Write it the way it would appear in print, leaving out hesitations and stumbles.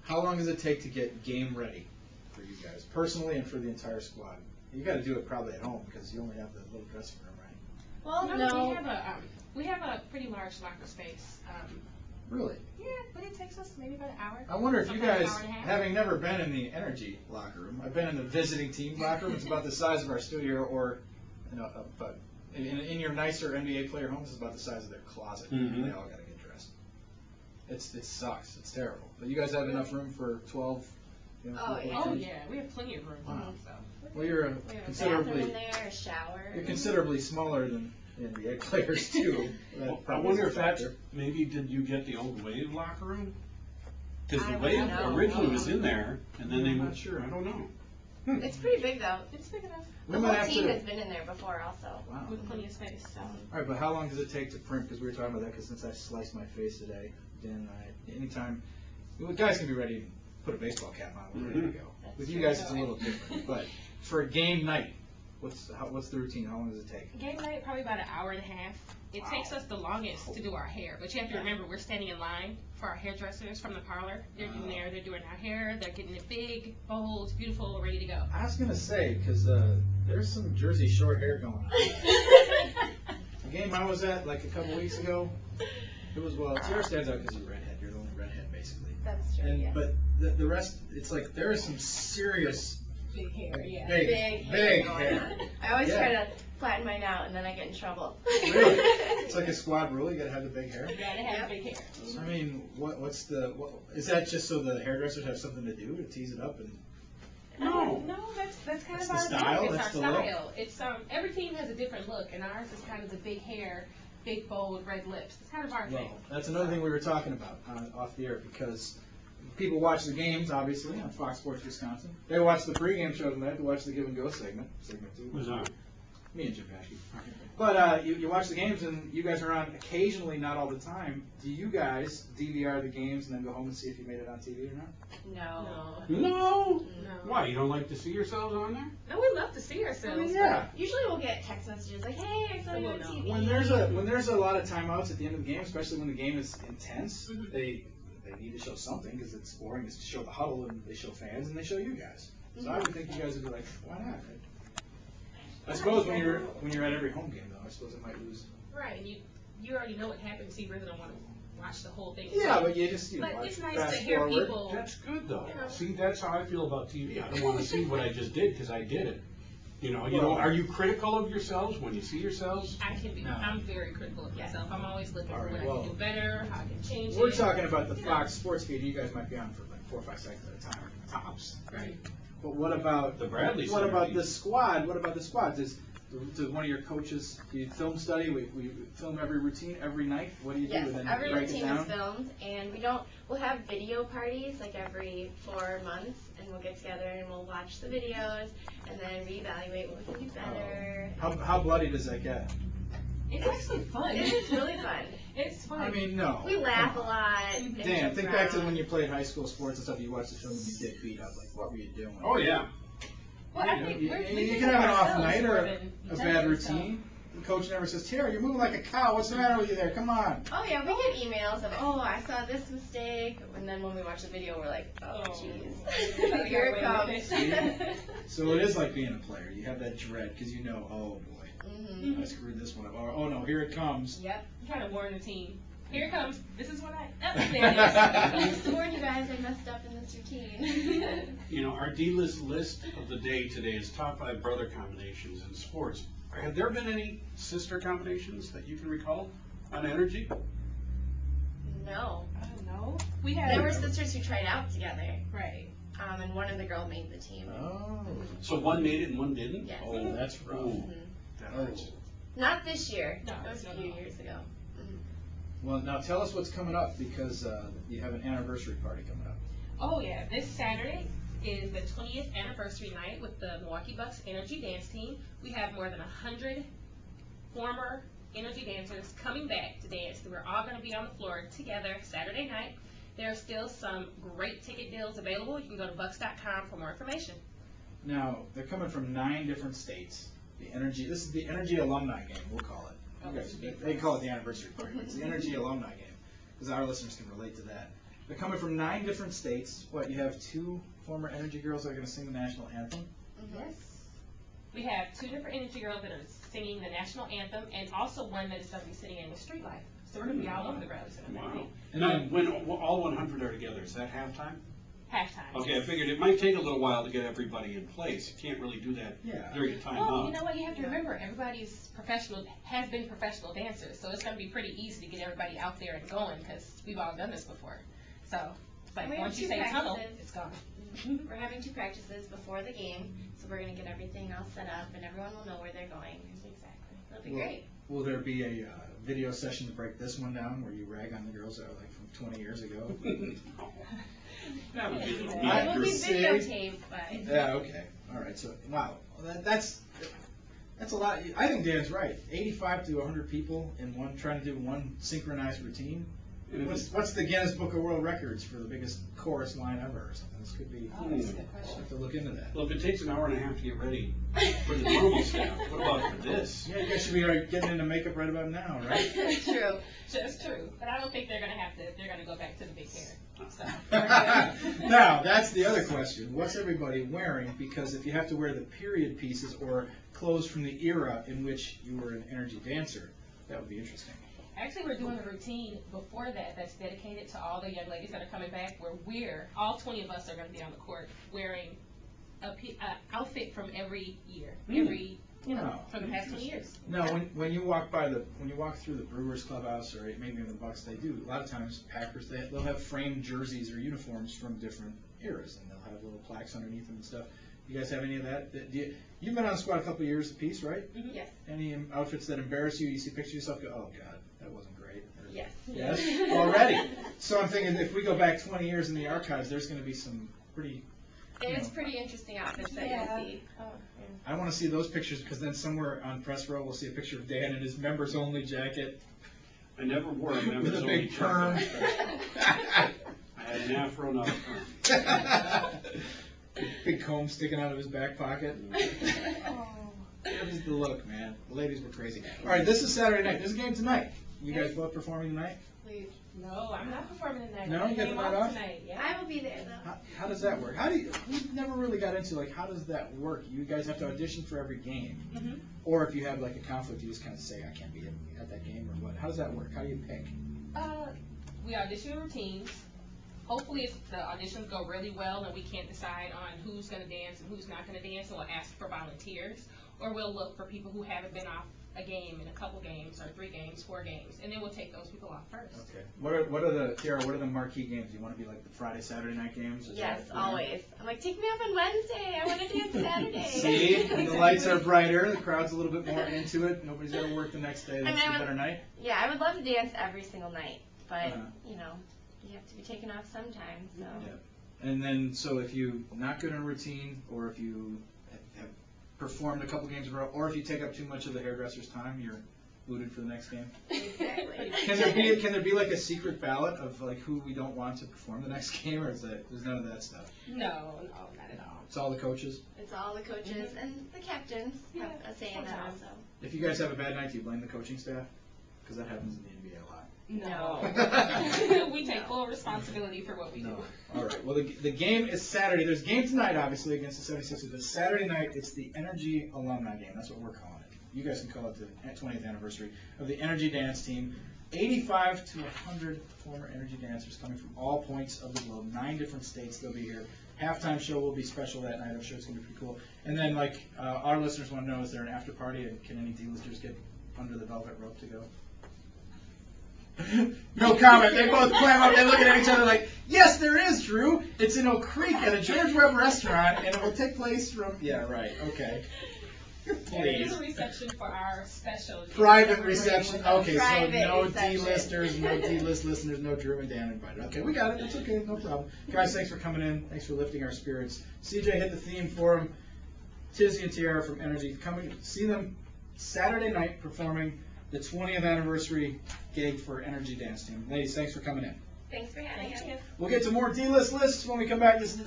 How long does it take to get game ready for you guys, personally and for the entire squad? You got to do it probably at home because you only have the little dressing room, right? Well, no. We have a pretty large locker space. Really? Yeah, but it takes us maybe about an hour. I wonder if you guys, having never been in the Energee locker room, I've been in the visiting team locker room. It's about the size of our studio, or but in your nicer NBA player homes, it's about the size of their closet. Mm-hmm. They all got to get dressed. It sucks. It's terrible. But you guys have enough room for 12. Oh yeah, we have plenty of room. Wow. So. Well, you're considerably. Bathroom in there, a shower. You're considerably smaller than the NBA players too. I wonder if that's maybe did you get the old Wave locker room? Because the Wave originally was in there, and then they moved. Sure, I don't know. It's pretty big though. It's big enough. The whole team has been in there before also. Wow. With plenty of space. So. All right, but how long does it take to print? Because we were talking about that. Because since I sliced my face today, Dan and I, anytime, guys can be ready to put a baseball cap on. We're ready to go. With you guys, it's a little different. But for a game night, what's the routine? How long does it take? Game night, probably about an hour and a half. It takes us the longest to do our hair, but you have to remember we're standing in line for our hairdressers from the parlor. They're in there, they're doing our hair, they're getting it big, bold, beautiful, ready to go. I was gonna say because there's some Jersey short hair going on. The game I was at like a couple weeks ago, it was Tiara stands out because you're redhead. You're the only redhead basically. That's true. Yeah. But the rest, it's like there is some serious. Big hair, yeah. Big hair. I always try to flatten mine out, and then I get in trouble. Really? It's like a squad rule. You gotta have the big hair. You gotta have big hair. I mean, is that just so the hairdressers have something to do to tease it up and? No, that's kind of our style. Look. It's that's our the style. look. It's every team has a different look, and ours is kind of the big hair, big bold red lips. It's kind of our thing. That's another thing we were talking about off the air because. People watch the games, obviously, on Fox Sports Wisconsin. They watch the pregame show tonight. They watch the Give and Go segment 2. Who's on? Me and Jim Paschke. But you watch the games, and you guys are on occasionally, not all the time. Do you guys DVR the games and then go home and see if you made it on TV or not? No. Why? You don't like to see yourselves on there? No, we love to see ourselves. I mean, yeah. Usually we'll get text messages like, "Hey, I saw you on TV." When there's a lot of timeouts at the end of the game, especially when the game is intense, they need to show something because it's boring to show the huddle and they show fans and they show you guys. So I would think you guys would be like, why not? I suppose when you're at every home game though, I suppose it might lose. Right, and you already know what happens, so you really don't want to watch the whole thing. Yeah, but you just but watch it's nice fast to hear forward. people. That's good though. See, that's how I feel about TV. I don't want to see what I just did because I did it. You know, are you critical of yourselves when you see yourselves? I can be. No. I'm very critical of myself. I'm always looking for what I can do better, how I can change We're it. talking about the Fox Sports feed. You guys might be on for like 4 or 5 seconds at a time, tops. Right. But what about The Bradley What Center about feed. the squad? What about the squad? Does one of your coaches do you film study? We film every routine every night. What do you do? Yes, And then every break it routine down? is filmed, and we'll have video parties like every 4 months, and we'll get together and we'll watch the videos and then reevaluate what we can do better. How bloody does that get? It's actually fun. It is really fun. It's fun. I mean, no. We laugh a lot. and Dan, joke think back to around. when you played high school sports and stuff. You watched the film and you get beat up. Like, what were you doing? Oh yeah. Well, I think You can have an off night or a bad routine. The coach never says, "Tiara, you're moving like a cow. What's the matter with you there? Come on." Oh yeah, we get emails of, "Oh, I saw this mistake," and then when we watch the video, we're like, "Oh, jeez, here it comes." So it is like being a player. You have that dread because you know, oh boy, I screwed this one up. Or, oh no, here it comes. Yep. You kind of warn the team. Here it comes. This is what there it is. Just to warn you guys, I messed up in this routine. You know, our D-list list of the day today is top 5 brother combinations in sports. Have there been any sister combinations that you can recall on Energee? No. I don't know. We had. There were sisters who tried out together. Right. And one of the girls made the team. Oh. So one made it and one didn't? Yes. Oh, that's rough. Ooh, that hurts. Not this year. No, that was a few years ago. Well, now tell us what's coming up because you have an anniversary party coming up. Oh yeah, this Saturday is the 20th anniversary night with the Milwaukee Bucks Energee dance team. We have more than 100 former Energee dancers coming back to dance. We're all going to be on the floor together Saturday night. There are still some great ticket deals available. You can go to bucks.com for more information. Now, they're coming from 9 different states. The Energee, this is the Energee alumni game, we'll call it. You guys, they call it the anniversary party, but it's the Energee alumni game, because our listeners can relate to that. They're coming from 9 different states. What, you have 2 former Energy girls that are going to sing the national anthem? Yes. We have 2 different Energy girls that are singing the national anthem, and also one that is going to be singing in the Street Life. So we're going to be all over the road. Wow. And then when all 100 are together, is that halftime? Halftime. Okay, I figured it might take a little while to get everybody in place. You can't really do that during a timeout. Well, you know what? You have to remember, everybody's has been professional dancers, so it's going to be pretty easy to get everybody out there and going because we've all done this before. So, but once you say tunnel, it's gone. We're having 2 practices before the game, so we're going to get everything all set up, and everyone will know where they're going. Exactly. It'll be great. Will there be a video session to break this one down where you rag on the girls that are like from 20 years ago? That would be a little It will be serious. videotaped, but Yeah, okay. All right. So, wow. That's a lot. I think Dan's right. 85 to 100 people in trying to do one synchronized routine. What's the Guinness Book of World Records for the biggest chorus line ever or something? This could be. Oh, that's a good question. We'll have to look into that. Well, if it takes an hour and a half to get ready for the normal stuff, what about for this? Yeah, you guys should be getting into makeup right about now, right? true. Just true. But I don't think they're going to go back to the big hair. So. Now, that's the other question. What's everybody wearing? Because if you have to wear the period pieces or clothes from the era in which you were an Energy dancer, that would be interesting. Actually, we're doing a routine before that's dedicated to all the young ladies that are coming back, where all 20 of us are going to be on the court wearing an outfit from every year, from the past 20 years. Now, when you walk through the Brewers clubhouse or maybe in the Bucks, they do a lot of times. Packers, they'll have framed jerseys or uniforms from different eras, and they'll have little plaques underneath them and stuff. You guys have any of that? You've been on the squad a couple of years apiece, right? Mm-hmm. Yes. Any outfits that embarrass you? You see pictures of yourself, go, oh God, that wasn't great. Yes. Yes. Already. So I'm thinking if we go back 20 years in the archives, there's going to be some pretty. It's pretty interesting outfits that you'll see. Oh, I want to see those pictures because then somewhere on press row we'll see a picture of Dan in his members only jacket. I never wore a With members a only big perm. jacket. I had an afro, not a perm. Big comb sticking out of his back pocket. Oh. That was the look, man. The ladies were crazy. All right, this is Saturday night. There's a game tonight. You guys both performing tonight? Please. No, I'm not performing tonight. No, you got the night off? Tonight. Yeah. I will be there though. How does that work? We've never really got into how does that work? You guys have to audition for every game, Mm-hmm. or if you have like a conflict, you just kind of say I can't be at that game or what? How does that work? How do you pick? We audition routines. Hopefully, if the auditions go really well and we can't decide on who's going to dance and who's not going to dance, we'll ask for volunteers, or we'll look for people who haven't been off a game in a couple games, or 3 games, 4 games, and then we'll take those people off first. Okay. What are the marquee games? You want to be like the Friday, Saturday night games? Yes, always. I'm like, take me off on Wednesday. I want to dance Saturday. See, and the lights are brighter. The crowd's a little bit more into it. Nobody's got to work the next day. That's a better night. Yeah, I would love to dance every single night, but Uh-huh. you have to be taken off sometimes. So. Yeah. And then, so if you're not good in a routine, or if you have performed a couple games in a row, or if you take up too much of the hairdresser's time, you're booted for the next game. Exactly. Can there be like a secret ballot of like who we don't want to perform the next game, or there's none of that stuff? No, not at all. It's all the coaches. It's all the coaches and the captains have a say in that also. If you guys have a bad night, do you blame the coaching staff? Because that happens in the NBA a lot. No. We take full responsibility for what we do. All right. Well, the game is Saturday. There's a game tonight, obviously, against the 76ers. But Saturday night, it's the Energee alumni game. That's what we're calling it. You guys can call it the 20th anniversary of the Energee dance team. 85 to 100 former Energee dancers coming from all points of the globe, 9 different states. They'll be here. Halftime show will be special that night. I'm sure it's going to be pretty cool. And then, our listeners want to know, is there an after party, and can any D-listers get under the velvet rope to go? No comment. They both clam up. They're looking at each other like, yes, there is, Drew. It's in Oak Creek at a George Webb restaurant, and it will take place from... Yeah, right. Okay. There is Please. a reception for our special. Private reception. Okay, so Private no reception. D-listers, no D-list listeners, no Drew and Dan invited. Okay, we got it. That's okay. No problem. Guys, thanks for coming in. Thanks for lifting our spirits. CJ hit the theme for them. Tizzy and Tiara from Energee. See them Saturday night performing the 20th anniversary gig for Energee dance team. Ladies, thanks for coming in. Thanks for having us. We'll get to more D-list lists when we come back. This is the